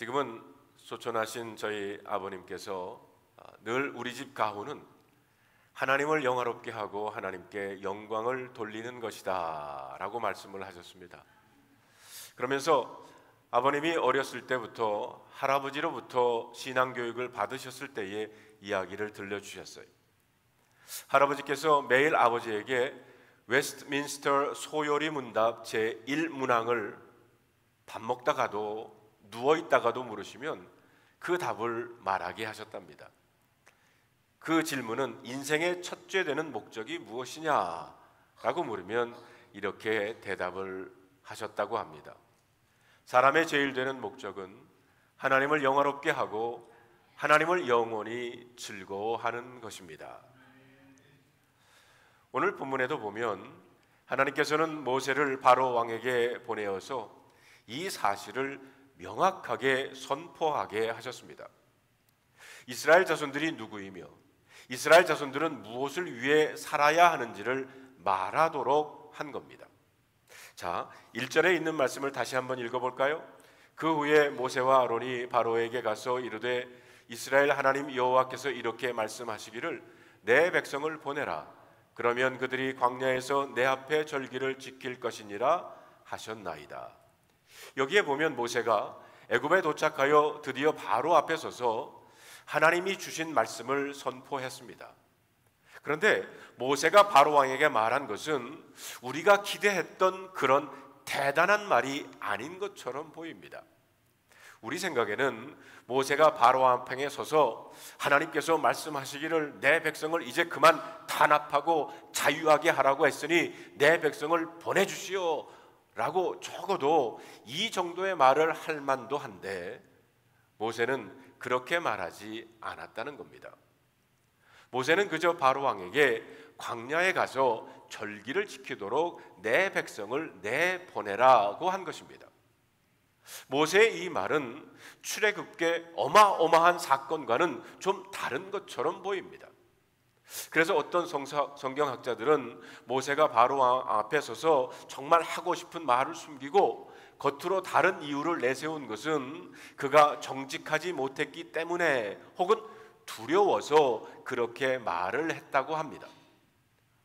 지금은 소천하신 저희 아버님께서 늘 우리 집 가훈은 하나님을 영화롭게 하고 하나님께 영광을 돌리는 것이다 라고 말씀을 하셨습니다. 그러면서 아버님이 어렸을 때부터 할아버지로부터 신앙교육을 받으셨을 때의 이야기를 들려주셨어요. 할아버지께서 매일 아버지에게 웨스트민스터 소요리 문답 제1문항을 밥 먹다가도 누워있다가도 물으시면 그 답을 말하게 하셨답니다. 그 질문은 인생의 첫째 되는 목적이 무엇이냐라고 물으면 이렇게 대답을 하셨다고 합니다. 사람의 제일 되는 목적은 하나님을 영화롭게 하고 하나님을 영원히 즐거워하는 것입니다. 오늘 본문에도 보면 하나님께서는 모세를 바로 왕에게 보내어서 이 사실을 명확하게 선포하게 하셨습니다. 이스라엘 자손들이 누구이며 이스라엘 자손들은 무엇을 위해 살아야 하는지를 말하도록 한 겁니다. 자, 1절에 있는 말씀을 다시 한번 읽어볼까요? 그 후에 모세와 아론이 바로에게 가서 이르되 이스라엘 하나님 여호와께서 이렇게 말씀하시기를 내 백성을 보내라. 그러면 그들이 광야에서 내 앞에 절기를 지킬 것이니라 하셨나이다. 여기에 보면 모세가 애굽에 도착하여 드디어 바로 앞에 서서 하나님이 주신 말씀을 선포했습니다. 그런데 모세가 바로 왕에게 말한 것은 우리가 기대했던 그런 대단한 말이 아닌 것처럼 보입니다. 우리 생각에는 모세가 바로 앞에 서서 하나님께서 말씀하시기를 내 백성을 이제 그만 탄압하고 자유하게 하라고 했으니 내 백성을 보내주시오 라고 적어도 이 정도의 말을 할 만도 한데 모세는 그렇게 말하지 않았다는 겁니다. 모세는 그저 바로 왕에게 광야에 가서 절기를 지키도록 내 백성을 내보내라고 한 것입니다. 모세의 이 말은 출애굽의 어마어마한 사건과는 좀 다른 것처럼 보입니다. 그래서 어떤 성경학자들은 모세가 바로 왕 앞에 서서 정말 하고 싶은 말을 숨기고 겉으로 다른 이유를 내세운 것은 그가 정직하지 못했기 때문에 혹은 두려워서 그렇게 말을 했다고 합니다.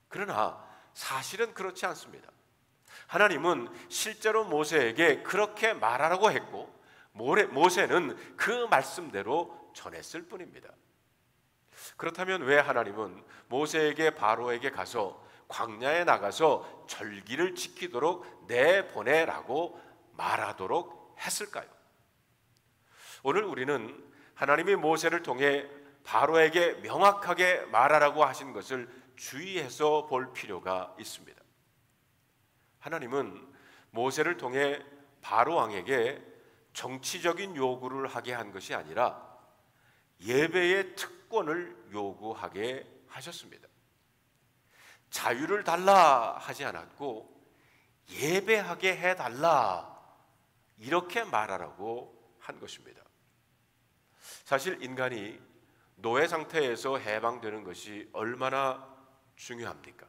그러나 사실은 그렇지 않습니다. 하나님은 실제로 모세에게 그렇게 말하라고 했고 모세는 그 말씀대로 전했을 뿐입니다. 그렇다면 왜 하나님은 모세에게 바로에게 가서 광야에 나가서 절기를 지키도록 내보내라고 말하도록 했을까요? 오늘 우리는 하나님이 모세를 통해 바로에게 명확하게 말하라고 하신 것을 주의해서 볼 필요가 있습니다. 하나님은 모세를 통해 바로 왕에게 정치적인 요구를 하게 한 것이 아니라 예배의 특권을 요구하게 하셨습니다. 자유를 달라 하지 않았고 예배하게 해달라 이렇게 말하라고 한 것입니다. 사실 인간이 노예 상태에서 해방되는 것이 얼마나 중요합니까?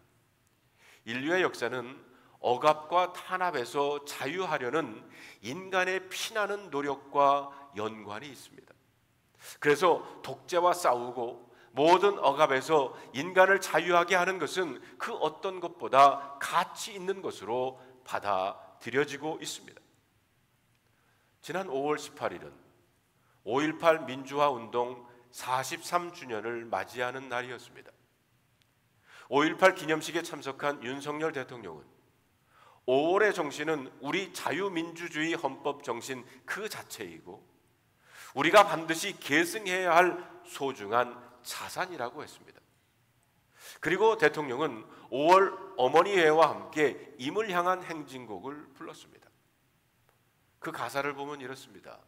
인류의 역사는 억압과 탄압에서 자유하려는 인간의 피나는 노력과 연관이 있습니다. 그래서 독재와 싸우고 모든 억압에서 인간을 자유하게 하는 것은 그 어떤 것보다 가치 있는 것으로 받아들여지고 있습니다. 지난 5월 18일은 5.18 민주화 운동 43주년을 맞이하는 날이었습니다. 5.18 기념식에 참석한 윤석열 대통령은 5월의 정신은 우리 자유민주주의 헌법 정신 그 자체이고 우리가 반드시 계승해야 할 소중한 자산이라고 했습니다. 그리고 대통령은 5월 어머니회와 함께 임을 향한 행진곡을 불렀습니다. 그 가사를 보면 이렇습니다.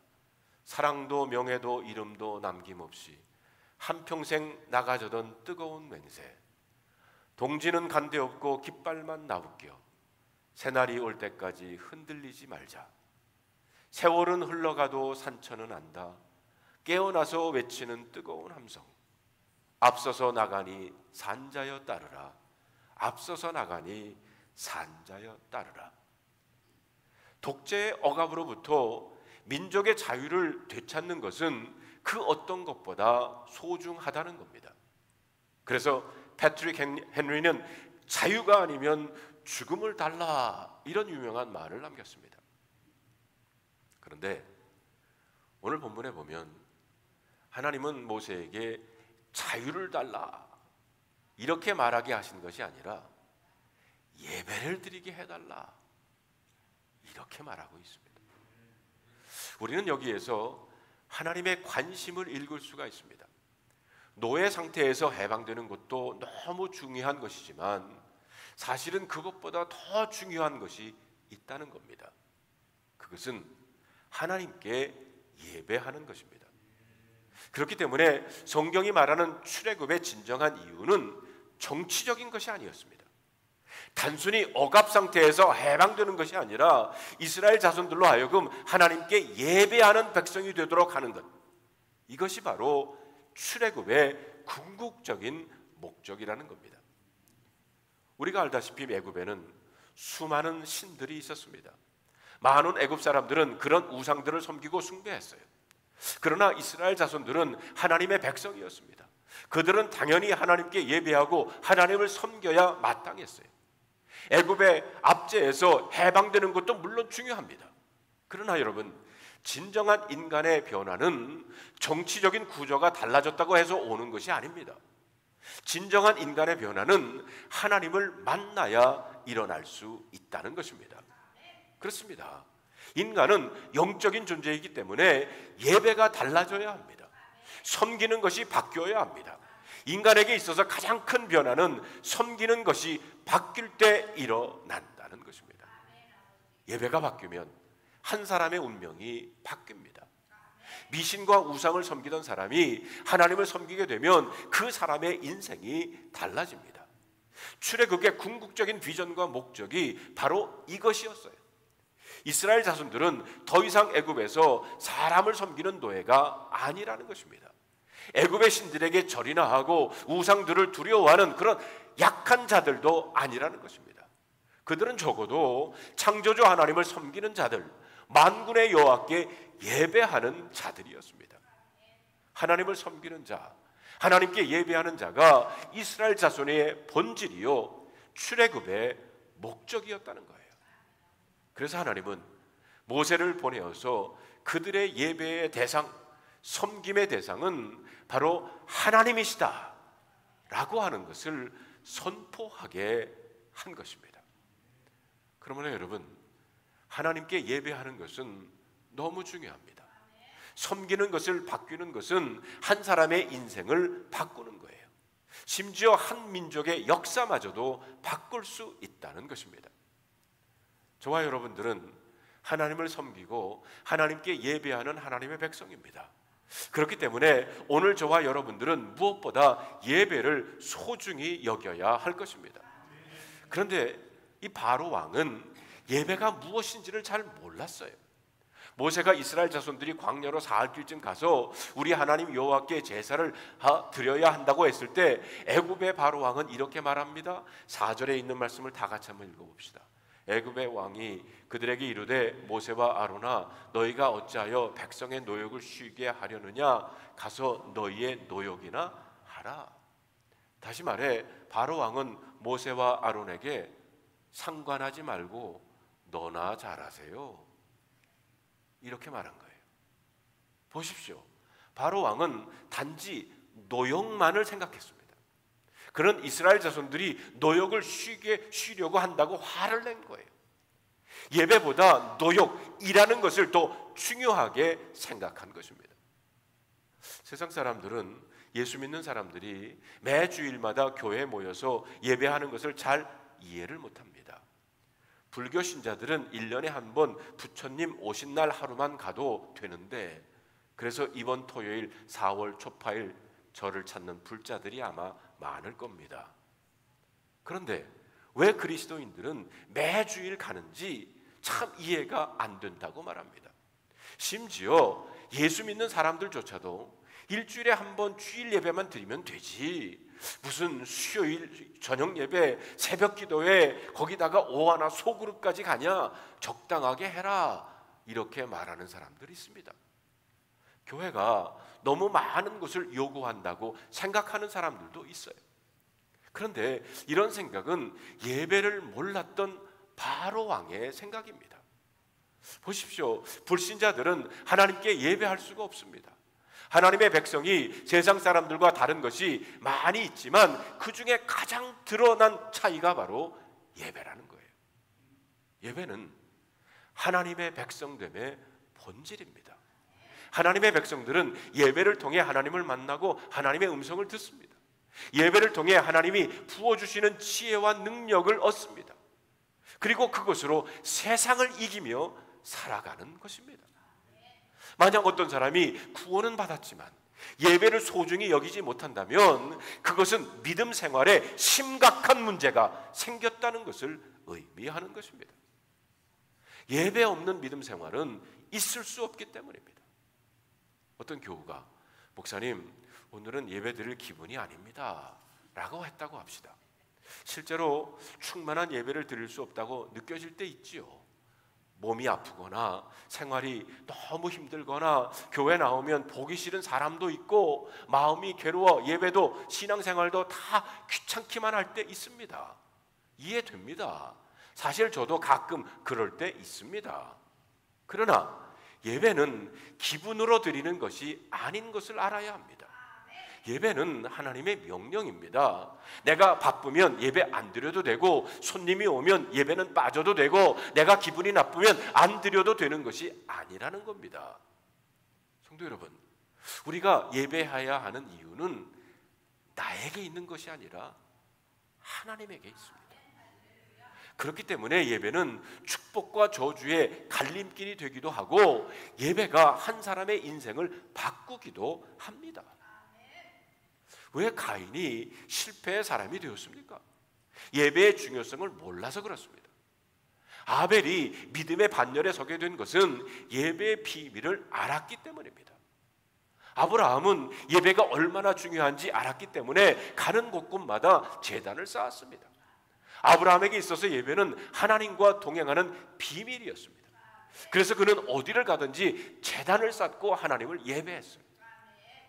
사랑도 명예도 이름도 남김없이 한평생 나가져던 뜨거운 맹세 동지는 간데없고 깃발만 나부껴 새날이 올 때까지 흔들리지 말자. 세월은 흘러가도 산천은 안다. 깨어나서 외치는 뜨거운 함성. 앞서서 나가니 산자여 따르라. 앞서서 나가니 산자여 따르라. 독재의 억압으로부터 민족의 자유를 되찾는 것은 그 어떤 것보다 소중하다는 겁니다. 그래서 패트릭 헨리는 자유가 아니면 죽음을 달라, 이런 유명한 말을 남겼습니다. 그런데 오늘 본문에 보면 하나님은 모세에게 자유를 달라 이렇게 말하게 하신 것이 아니라 예배를 드리게 해달라 이렇게 말하고 있습니다. 우리는 여기에서 하나님의 관심을 읽을 수가 있습니다. 노예 상태에서 해방되는 것도 너무 중요한 것이지만 사실은 그것보다 더 중요한 것이 있다는 겁니다. 그것은 하나님께 예배하는 것입니다. 그렇기 때문에 성경이 말하는 출애굽의 진정한 이유는 정치적인 것이 아니었습니다. 단순히 억압 상태에서 해방되는 것이 아니라 이스라엘 자손들로 하여금 하나님께 예배하는 백성이 되도록 하는 것, 이것이 바로 출애굽의 궁극적인 목적이라는 겁니다. 우리가 알다시피 애굽에는 수많은 신들이 있었습니다. 많은 애굽 사람들은 그런 우상들을 섬기고 숭배했어요. 그러나 이스라엘 자손들은 하나님의 백성이었습니다. 그들은 당연히 하나님께 예배하고 하나님을 섬겨야 마땅했어요. 애굽의 압제에서 해방되는 것도 물론 중요합니다. 그러나 여러분, 진정한 인간의 변화는 정치적인 구조가 달라졌다고 해서 오는 것이 아닙니다. 진정한 인간의 변화는 하나님을 만나야 일어날 수 있다는 것입니다. 그렇습니다. 인간은 영적인 존재이기 때문에 예배가 달라져야 합니다. 섬기는 것이 바뀌어야 합니다. 인간에게 있어서 가장 큰 변화는 섬기는 것이 바뀔 때 일어난다는 것입니다. 예배가 바뀌면 한 사람의 운명이 바뀝니다. 미신과 우상을 섬기던 사람이 하나님을 섬기게 되면 그 사람의 인생이 달라집니다. 출애굽의 궁극적인 비전과 목적이 바로 이것이었어요. 이스라엘 자손들은 더 이상 애굽에서 사람을 섬기는 노예가 아니라는 것입니다. 애굽의 신들에게 절이나 하고 우상들을 두려워하는 그런 약한 자들도 아니라는 것입니다. 그들은 적어도 창조주 하나님을 섬기는 자들, 만군의 여호와께 예배하는 자들이었습니다. 하나님을 섬기는 자, 하나님께 예배하는 자가 이스라엘 자손의 본질이요 출애굽의 목적이었다는 거예요. 그래서 하나님은 모세를 보내어서 그들의 예배의 대상, 섬김의 대상은 바로 하나님이시다 라고 하는 것을 선포하게 한 것입니다. 그러므로 여러분, 하나님께 예배하는 것은 너무 중요합니다. 섬기는 것을 바꾸는 것은 한 사람의 인생을 바꾸는 거예요. 심지어 한 민족의 역사마저도 바꿀 수 있다는 것입니다. 저와 여러분들은 하나님을 섬기고 하나님께 예배하는 하나님의 백성입니다. 그렇기 때문에 오늘 저와 여러분들은 무엇보다 예배를 소중히 여겨야 할 것입니다. 그런데 이 바로 왕은 예배가 무엇인지를 잘 몰랐어요. 모세가 이스라엘 자손들이 광야로 사흘 길쯤 가서 우리 하나님 여호와께 제사를 드려야 한다고 했을 때 애굽의 바로 왕은 이렇게 말합니다. 4절에 있는 말씀을 다 같이 한번 읽어봅시다. 애굽의 왕이 그들에게 이르되 모세와 아론아 너희가 어찌하여 백성의 노역을 쉬게 하려느냐 가서 너희의 노역이나 하라. 다시 말해 바로 왕은 모세와 아론에게 상관하지 말고 너나 잘하세요 이렇게 말한 거예요. 보십시오. 바로 왕은 단지 노역만을 생각했습니다. 그런 이스라엘 자손들이 노역을 쉬려고 한다고 화를 낸 거예요. 예배보다 노역이라는 것을 더 중요하게 생각한 것입니다. 세상 사람들은 예수 믿는 사람들이 매 주일마다 교회에 모여서 예배하는 것을 잘 이해를 못합니다. 불교 신자들은 1년에 한 번 부처님 오신 날 하루만 가도 되는데 그래서 이번 토요일 4월 초파일 저를 찾는 불자들이 아마 많을 겁니다. 그런데 왜 그리스도인들은 매주일 가는지 참 이해가 안 된다고 말합니다. 심지어 예수 믿는 사람들조차도 일주일에 한 번 주일 예배만 드리면 되지 무슨 수요일 저녁 예배 새벽 기도회 거기다가 오하나 소그룹까지 가냐 적당하게 해라 이렇게 말하는 사람들이 있습니다. 교회가 너무 많은 것을 요구한다고 생각하는 사람들도 있어요. 그런데 이런 생각은 예배를 몰랐던 바로 왕의 생각입니다. 보십시오. 불신자들은 하나님께 예배할 수가 없습니다. 하나님의 백성이 세상 사람들과 다른 것이 많이 있지만 그 중에 가장 드러난 차이가 바로 예배라는 거예요. 예배는 하나님의 백성됨의 본질입니다. 하나님의 백성들은 예배를 통해 하나님을 만나고 하나님의 음성을 듣습니다. 예배를 통해 하나님이 부어주시는 지혜와 능력을 얻습니다. 그리고 그것으로 세상을 이기며 살아가는 것입니다. 만약 어떤 사람이 구원은 받았지만 예배를 소중히 여기지 못한다면 그것은 믿음 생활에 심각한 문제가 생겼다는 것을 의미하는 것입니다. 예배 없는 믿음 생활은 있을 수 없기 때문입니다. 어떤 교우가 목사님 오늘은 예배 드릴 기분이 아닙니다 라고 했다고 합시다. 실제로 충만한 예배를 드릴 수 없다고 느껴질 때 있지요. 몸이 아프거나 생활이 너무 힘들거나 교회 나오면 보기 싫은 사람도 있고 마음이 괴로워 예배도 신앙생활도 다 귀찮기만 할 때 있습니다. 이해됩니다. 사실 저도 가끔 그럴 때 있습니다. 그러나 예배는 기분으로 드리는 것이 아닌 것을 알아야 합니다. 예배는 하나님의 명령입니다. 내가 바쁘면 예배 안 드려도 되고 손님이 오면 예배는 빠져도 되고 내가 기분이 나쁘면 안 드려도 되는 것이 아니라는 겁니다. 성도 여러분, 우리가 예배해야 하는 이유는 나에게 있는 것이 아니라 하나님에게 있습니다. 그렇기 때문에 예배는 축복과 저주의 갈림길이 되기도 하고 예배가 한 사람의 인생을 바꾸기도 합니다. 왜 가인이 실패의 사람이 되었습니까? 예배의 중요성을 몰라서 그렇습니다. 아벨이 믿음의 반열에 서게 된 것은 예배의 비밀을 알았기 때문입니다. 아브라함은 예배가 얼마나 중요한지 알았기 때문에 가는 곳곳마다 제단을 쌓았습니다. 아브라함에게 있어서 예배는 하나님과 동행하는 비밀이었습니다. 그래서 그는 어디를 가든지 제단을 쌓고 하나님을 예배했어요.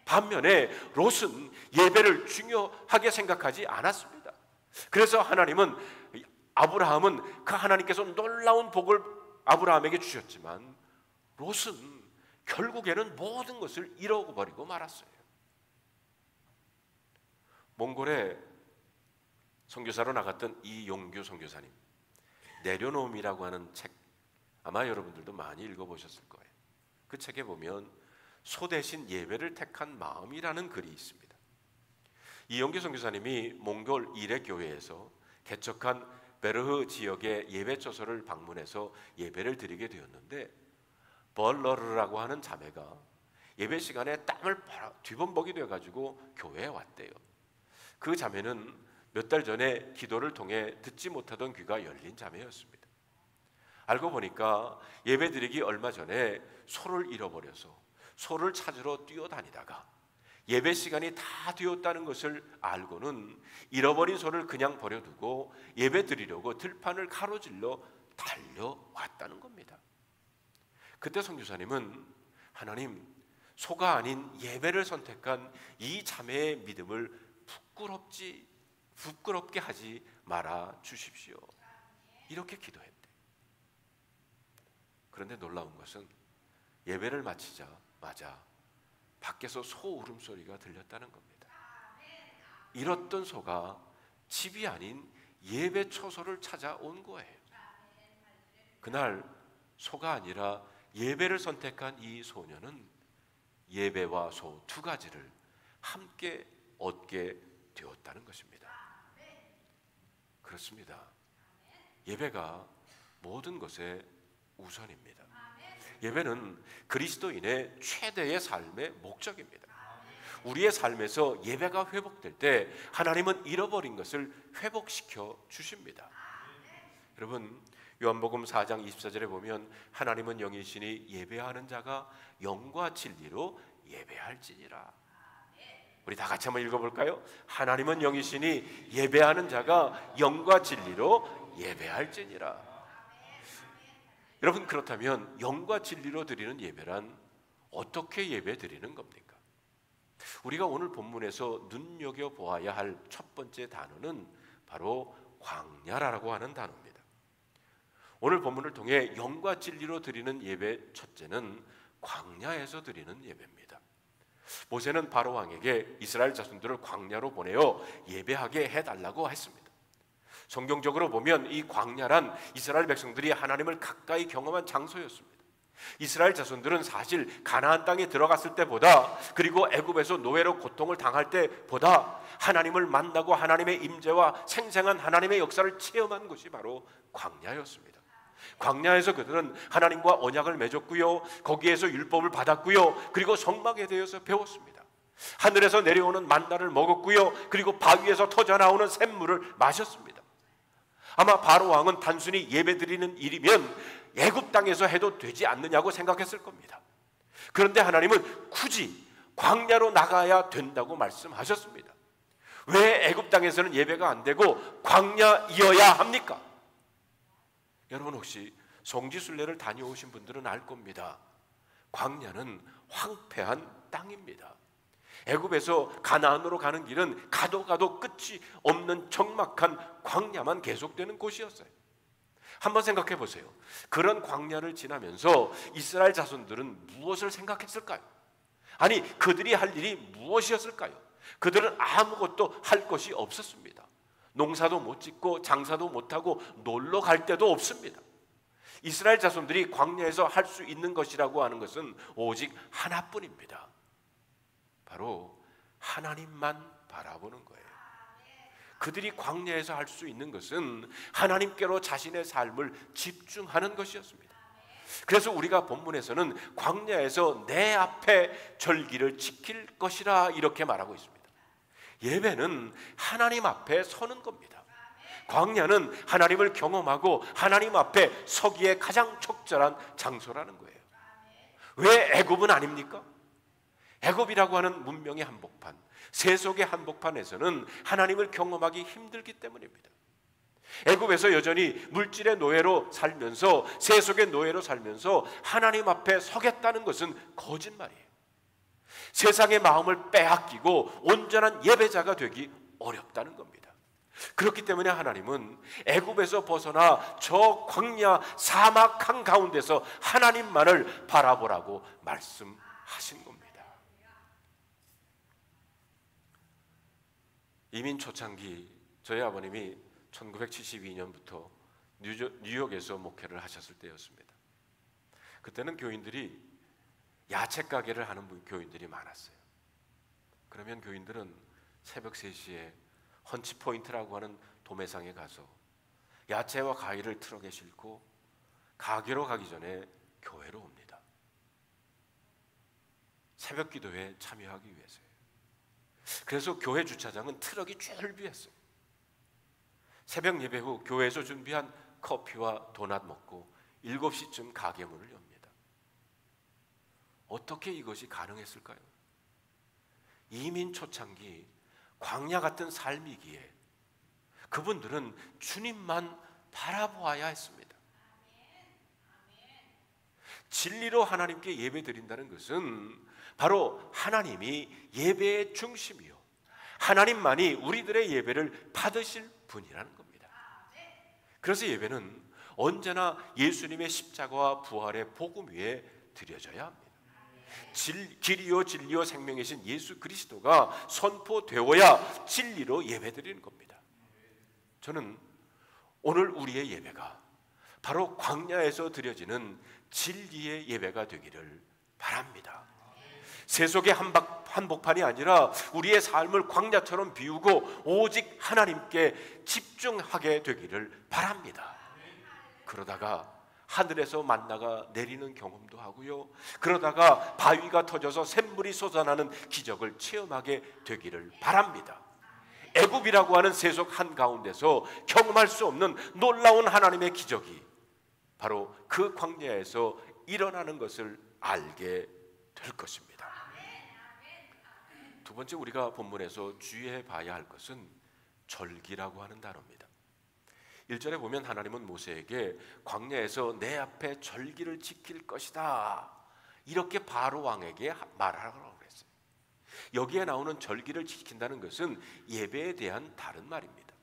반면에 롯은 예배를 중요하게 생각하지 않았습니다. 그래서 아브라함은 그 하나님께서 놀라운 복을 아브라함에게 주셨지만 롯은 결국에는 모든 것을 잃어버리고 말았어요. 몽골에 선교사로 나갔던 이용규 선교사님, 내려놓음이라고 하는 책 아마 여러분들도 많이 읽어보셨을 거예요. 그 책에 보면 소 대신 예배를 택한 마음이라는 글이 있습니다. 이용규 선교사님이 몽골 이레 교회에서 개척한 베르흐 지역의 예배처소를 방문해서 예배를 드리게 되었는데 벌러르라고 하는 자매가 예배 시간에 땀을 뒤범벅이 돼가지고 교회에 왔대요. 그 자매는 몇 달 전에 기도를 통해 듣지 못하던 귀가 열린 자매였습니다. 알고 보니까 예배 드리기 얼마 전에 소를 잃어버려서 소를 찾으러 뛰어다니다가 예배 시간이 다 되었다는 것을 알고는 잃어버린 소를 그냥 버려두고 예배 드리려고 들판을 가로질러 달려왔다는 겁니다. 그때 선교사님은 하나님, 소가 아닌 예배를 선택한 이 자매의 믿음을 부끄럽게 하지 말아 주십시오. 이렇게 기도했대. 그런데 놀라운 것은 예배를 마치자마자 밖에서 소 울음소리가 들렸다는 겁니다. 잃었던 소가 집이 아닌 예배 처소를 찾아온 거예요. 그날 소가 아니라 예배를 선택한 이 소녀는 예배와 소 두 가지를 함께 얻게 되었다는 것입니다. 그렇습니다. 예배가 모든 것의 우선입니다. 예배는 그리스도인의 최대의 삶의 목적입니다. 우리의 삶에서 예배가 회복될 때 하나님은 잃어버린 것을 회복시켜 주십니다. 여러분, 요한복음 4장 24절에 보면 하나님은 영이시니 예배하는 자가 영과 진리로 예배할지니라. 우리 다 같이 한번 읽어볼까요? 하나님은 영이시니 예배하는 자가 영과 진리로 예배할지니라. 여러분, 그렇다면 영과 진리로 드리는 예배란 어떻게 예배 드리는 겁니까? 우리가 오늘 본문에서 눈여겨보아야 할 첫 번째 단어는 바로 광야라고 하는 단어입니다. 오늘 본문을 통해 영과 진리로 드리는 예배 첫째는 광야에서 드리는 예배입니다. 모세는 바로 왕에게 이스라엘 자손들을 광야로 보내어 예배하게 해달라고 했습니다. 성경적으로 보면 이 광야란 이스라엘 백성들이 하나님을 가까이 경험한 장소였습니다. 이스라엘 자손들은 사실 가나안 땅에 들어갔을 때보다, 그리고 애굽에서 노예로 고통을 당할 때보다 하나님을 만나고 하나님의 임재와 생생한 하나님의 역사를 체험한 곳이 바로 광야였습니다. 광야에서 그들은 하나님과 언약을 맺었고요, 거기에서 율법을 받았고요, 그리고 성막에 대해서 배웠습니다. 하늘에서 내려오는 만나를 먹었고요, 그리고 바위에서 터져나오는 샘물을 마셨습니다. 아마 바로 왕은 단순히 예배드리는 일이면 애굽 땅에서 해도 되지 않느냐고 생각했을 겁니다. 그런데 하나님은 굳이 광야로 나가야 된다고 말씀하셨습니다. 왜 애굽 땅에서는 예배가 안 되고 광야이어야 합니까? 여러분, 혹시 성지순례를 다녀오신 분들은 알 겁니다. 광야는 황폐한 땅입니다. 애굽에서 가나안으로 가는 길은 가도 끝이 없는 적막한 광야만 계속되는 곳이었어요. 한번 생각해 보세요. 그런 광야를 지나면서 이스라엘 자손들은 무엇을 생각했을까요? 아니, 그들이 할 일이 무엇이었을까요? 그들은 아무것도 할 것이 없었습니다. 농사도 못 짓고 장사도 못하고 놀러 갈 데도 없습니다. 이스라엘 자손들이 광야에서 할 수 있는 것이라고 하는 것은 오직 하나뿐입니다. 바로 하나님만 바라보는 거예요. 그들이 광야에서 할 수 있는 것은 하나님께로 자신의 삶을 집중하는 것이었습니다. 그래서 우리가 본문에서는 광야에서 내 앞에 절기를 지킬 것이라 이렇게 말하고 있습니다. 예배는 하나님 앞에 서는 겁니다. 광야는 하나님을 경험하고 하나님 앞에 서기에 가장 적절한 장소라는 거예요. 왜 애굽은 아닙니까? 애굽이라고 하는 문명의 한복판, 세속의 한복판에서는 하나님을 경험하기 힘들기 때문입니다. 애굽에서 여전히 물질의 노예로 살면서, 세속의 노예로 살면서 하나님 앞에 서겠다는 것은 거짓말이에요. 세상의 마음을 빼앗기고 온전한 예배자가 되기 어렵다는 겁니다. 그렇기 때문에 하나님은 애굽에서 벗어나 저 광야 사막 한가운데서 하나님만을 바라보라고 말씀하신 겁니다. 이민 초창기 저희 아버님이 1972년부터 뉴욕에서 목회를 하셨을 때였습니다. 그때는 교인들이 야채 가게를 하는 교인들이 많았어요. 그러면 교인들은 새벽 3시에 헌치포인트라고 하는 도매상에 가서 야채와 과일을 트럭에 싣고 가게로 가기 전에 교회로 옵니다. 새벽 기도회에 참여하기 위해서요. 그래서 교회 주차장은 트럭이 줄비었어요. 새벽 예배 후 교회에서 준비한 커피와 도넛 먹고 7시쯤 가게 문을 엽니다. 어떻게 이것이 가능했을까요? 이민 초창기 광야 같은 삶이기에 그분들은 주님만 바라보아야 했습니다. 진리로 하나님께 예배 드린다는 것은 바로 하나님이 예배의 중심이요, 하나님만이 우리들의 예배를 받으실 분이라는 겁니다. 그래서 예배는 언제나 예수님의 십자가와 부활의 복음 위에 드려져야 합니다. 길이요 진리요 생명이신 예수 그리스도가 선포되어야 진리로 예배드리는 겁니다. 저는 오늘 우리의 예배가 바로 광야에서 드려지는 진리의 예배가 되기를 바랍니다. 세속의 한복판이 아니라 우리의 삶을 광야처럼 비우고 오직 하나님께 집중하게 되기를 바랍니다. 그러다가 하늘에서 만나가 내리는 경험도 하고요, 그러다가 바위가 터져서 샘물이 솟아나는 기적을 체험하게 되기를 바랍니다. 애굽이라고 하는 세속 한가운데서 경험할 수 없는 놀라운 하나님의 기적이 바로 그 광야에서 일어나는 것을 알게 될 것입니다. 두 번째, 우리가 본문에서 주의해 봐야 할 것은 절기라고 하는 단어입니다. 1절에 보면 하나님은 모세에게 광야에서 내 앞에 절기를 지킬 것이다, 이렇게 바로 왕에게 말하라고 그랬어요. 여기에 나오는 절기를 지킨다는 것은 예배에 대한 다른 말입니다.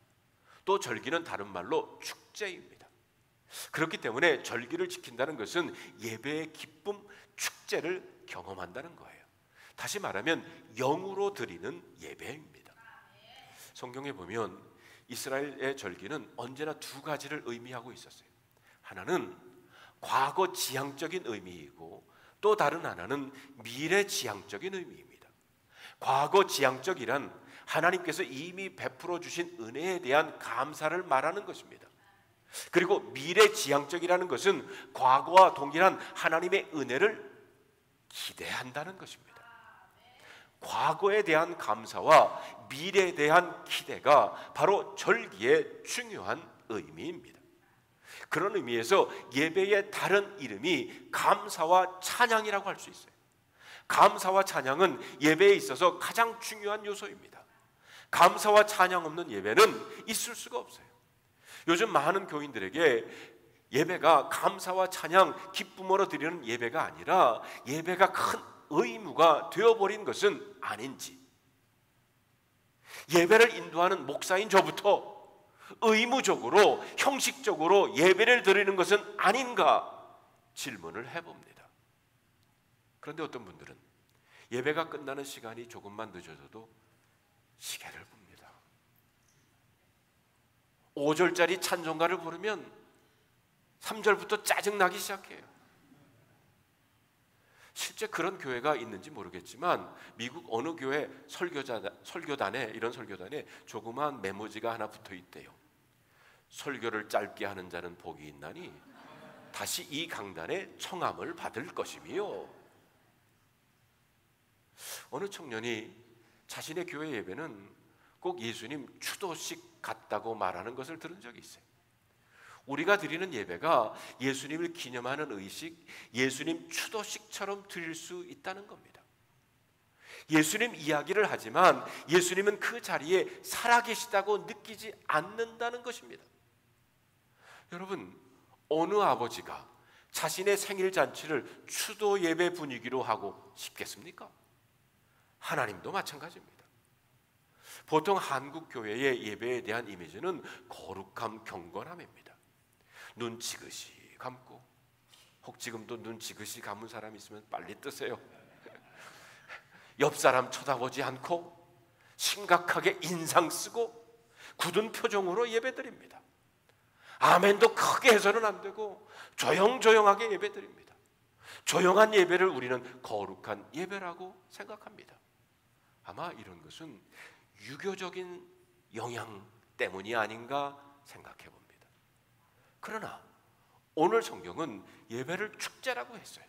또 절기는 다른 말로 축제입니다. 그렇기 때문에 절기를 지킨다는 것은 예배의 기쁨, 축제를 경험한다는 거예요. 다시 말하면 영으로 드리는 예배입니다. 성경에 보면 이스라엘의 절기는 언제나 두 가지를 의미하고 있었어요. 하나는 과거 지향적인 의미이고 또 다른 하나는 미래 지향적인 의미입니다. 과거 지향적이란 하나님께서 이미 베풀어 주신 은혜에 대한 감사를 말하는 것입니다. 그리고 미래 지향적이라는 것은 과거와 동일한 하나님의 은혜를 기대한다는 것입니다. 과거에 대한 감사와 미래에 대한 기대가 바로 절기의 중요한 의미입니다. 그런 의미에서 예배의 다른 이름이 감사와 찬양이라고 할 수 있어요. 감사와 찬양은 예배에 있어서 가장 중요한 요소입니다. 감사와 찬양 없는 예배는 있을 수가 없어요. 요즘 많은 교인들에게 예배가 감사와 찬양, 기쁨으로 드리는 예배가 아니라 예배가 큰 의무가 되어버린 것은 아닌지, 예배를 인도하는 목사인 저부터 의무적으로, 형식적으로 예배를 드리는 것은 아닌가 질문을 해봅니다. 그런데 어떤 분들은 예배가 끝나는 시간이 조금만 늦어져도 시계를 봅니다. 5절짜리 찬송가를 부르면 3절부터 짜증나기 시작해요. 실제 그런 교회가 있는지 모르겠지만 미국 어느 교회 설교단에, 이런 설교단에 조그마한 메모지가 하나 붙어 있대요. 설교를 짧게 하는 자는 복이 있나니 다시 이 강단에 청함을 받을 것이며, 어느 청년이 자신의 교회 예배는 꼭 예수님 추도식 같다고 말하는 것을 들은 적이 있어요. 우리가 드리는 예배가 예수님을 기념하는 의식, 예수님 추도식처럼 드릴 수 있다는 겁니다. 예수님 이야기를 하지만 예수님은 그 자리에 살아계시다고 느끼지 않는다는 것입니다. 여러분, 어느 아버지가 자신의 생일 잔치를 추도 예배 분위기로 하고 싶겠습니까? 하나님도 마찬가지입니다. 보통 한국 교회의 예배에 대한 이미지는 거룩함, 경건함입니다. 눈 지그시 감고, 혹 지금도 눈 지그시 감은 사람 있으면 빨리 뜨세요. 옆 사람 쳐다보지 않고 심각하게 인상 쓰고 굳은 표정으로 예배드립니다. 아멘도 크게 해서는 안 되고 조용조용하게 예배드립니다. 조용한 예배를 우리는 거룩한 예배라고 생각합니다. 아마 이런 것은 유교적인 영향 때문이 아닌가 생각해 봅니다. 그러나 오늘 성경은 예배를 축제라고 했어요.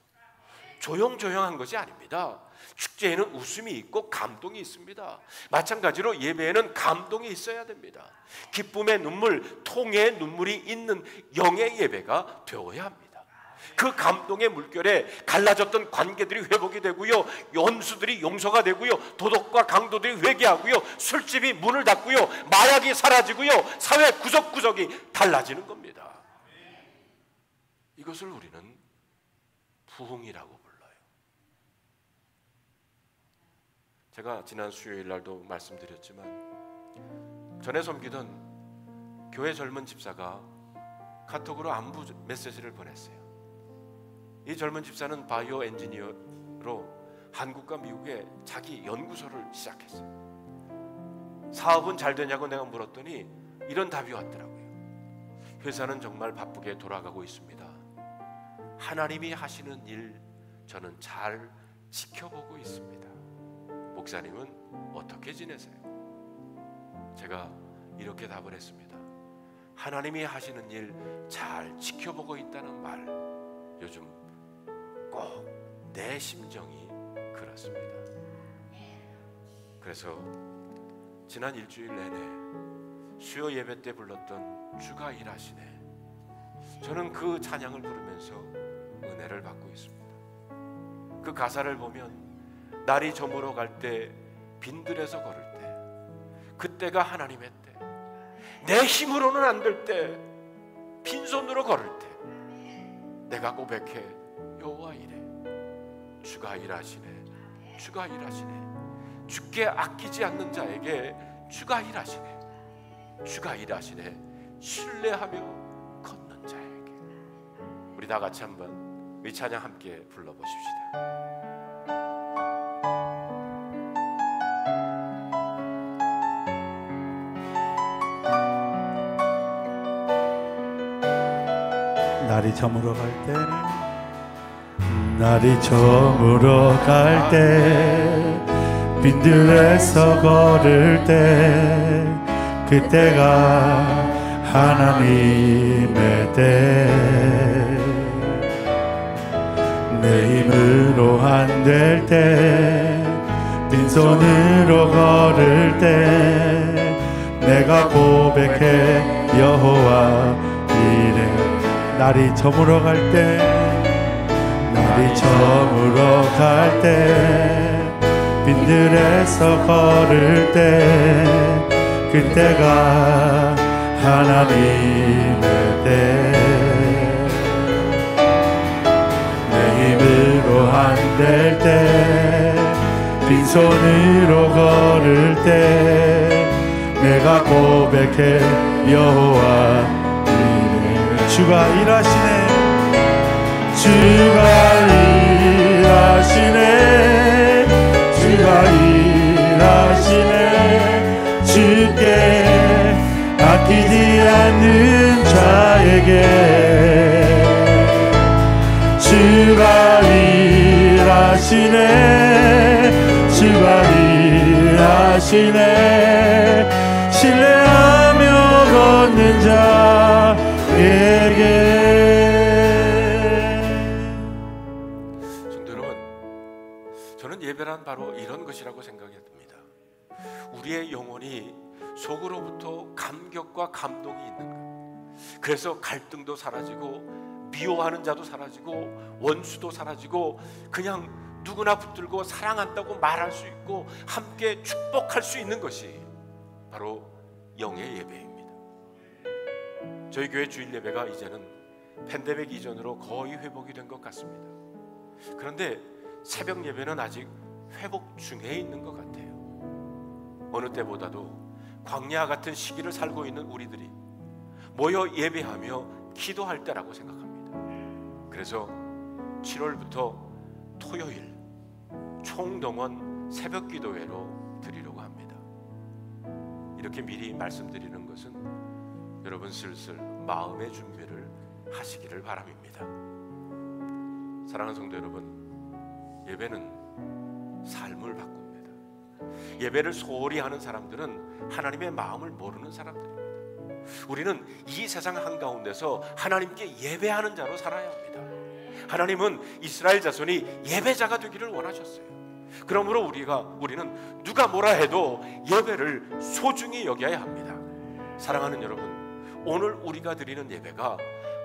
조용조용한 것이 아닙니다. 축제에는 웃음이 있고 감동이 있습니다. 마찬가지로 예배에는 감동이 있어야 됩니다. 기쁨의 눈물, 통의 눈물이 있는 영의 예배가 되어야 합니다. 그 감동의 물결에 갈라졌던 관계들이 회복이 되고요, 원수들이 용서가 되고요, 도덕과 강도들이 회개하고요, 술집이 문을 닫고요, 마약이 사라지고요, 사회 구석구석이 달라지는 겁니다. 이것을 우리는 부흥이라고 불러요. 제가 지난 수요일 날도 말씀드렸지만 전에 섬기던 교회 젊은 집사가 카톡으로 안부 메시지를 보냈어요. 이 젊은 집사는 바이오 엔지니어로 한국과 미국에 자기 연구소를 시작했어요. 사업은 잘 되냐고 내가 물었더니 이런 답이 왔더라고요. 회사는 정말 바쁘게 돌아가고 있습니다. 하나님이 하시는 일 저는 잘 지켜보고 있습니다. 목사님은 어떻게 지내세요? 제가 이렇게 답을 했습니다. 하나님이 하시는 일 잘 지켜보고 있다는 말, 요즘 꼭 내 심정이 그렇습니다. 그래서 지난 일주일 내내 수요 예배 때 불렀던 주가 일하시네, 저는 그 찬양을 부르면서 은혜를 받고 있습니다. 그 가사를 보면 날이 저물어 갈 때, 빈들에서 걸을 때, 그때가 하나님의 때, 내 힘으로는 안 될 때 빈손으로 걸을 때 내가 고백해, 여호와 이래, 주가 일하시네, 주가 일하시네. 주께 아끼지 않는 자에게 주가 일하시네, 주가 일하시네. 신뢰하며 걷는 자에게. 우리 다 같이 한번 이 찬양 함께 불러보십시다. 날이 저물어 갈 때는, 날이 저물어 갈 때, 빈들에서 걸을 때, 그때가 하나님의 때. 내 힘으로 안 될 때, 빈손으로 걸을 때, 내가 고백해, 여호와 이래. 날이 저물어 갈 때, 날이 저물어 갈 때, 빈들에서 걸을 때, 그때가 하나님의 때. 내 힘으로 안 될 때, 빈손으로 걸을 때, 내가 고백해, 여호와 주가 일하시네, 주가 일하시네, 주가 일하시네. 주께 아끼지 않는 자에게 주가 일하시네, 주가 일하시네. 신뢰하며 걷는 자에게. 성도 여러분, 저는 예배란 바로 이런 것이라고 생각이 듭니다. 우리의 영혼이 속으로부터 감격과 감동이 있는 것. 그래서 갈등도 사라지고 미워하는 자도 사라지고 원수도 사라지고 그냥 누구나 붙들고 사랑한다고 말할 수 있고 함께 축복할 수 있는 것이 바로 영의 예배입니다. 저희 교회 주일 예배가 이제는 팬데믹 이전으로 거의 회복이 된 것 같습니다. 그런데 새벽 예배는 아직 회복 중에 있는 것 같아요. 어느 때보다도 광야 같은 시기를 살고 있는 우리들이 모여 예배하며 기도할 때라고 생각합니다. 그래서 7월부터 토요일 총동원 새벽 기도회로 드리려고 합니다. 이렇게 미리 말씀드리는 것은 여러분 슬슬 마음의 준비를 하시기를 바랍니다. 사랑하는 성도 여러분, 예배는 삶을 바꿉니다. 예배를 소홀히 하는 사람들은 하나님의 마음을 모르는 사람들입니다. 우리는 이 세상 한가운데서 하나님께 예배하는 자로 살아야 합니다. 하나님은 이스라엘 자손이 예배자가 되기를 원하셨어요. 그러므로 우리는 누가 뭐라 해도 예배를 소중히 여겨야 합니다. 사랑하는 여러분, 오늘 우리가 드리는 예배가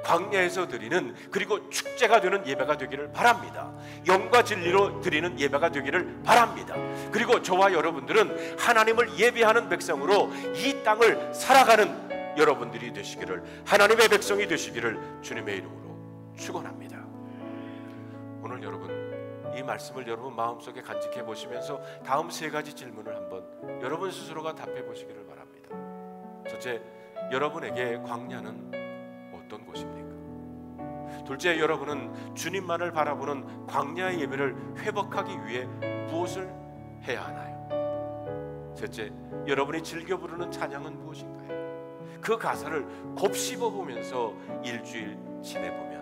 광야에서 드리는 그리고 축제가 되는 예배가 되기를 바랍니다. 영과 진리로 드리는 예배가 되기를 바랍니다. 그리고 저와 여러분들은 하나님을 예배하는 백성으로 이 땅을 살아가는 여러분들이 되시기를, 하나님의 백성이 되시기를 주님의 이름으로 축원합니다. 오늘 여러분 이 말씀을 여러분 마음속에 간직해 보시면서 다음 세 가지 질문을 한번 여러분 스스로가 답해 보시기를 바랍니다. 첫째, 여러분에게 광야는 어떤 곳입니까? 둘째, 여러분은 주님만을 바라보는 광야의 예배를 회복하기 위해 무엇을 해야 하나요? 셋째, 여러분이 즐겨 부르는 찬양은 무엇인가요? 그 가사를 곱씹어 보면서 일주일 지내보면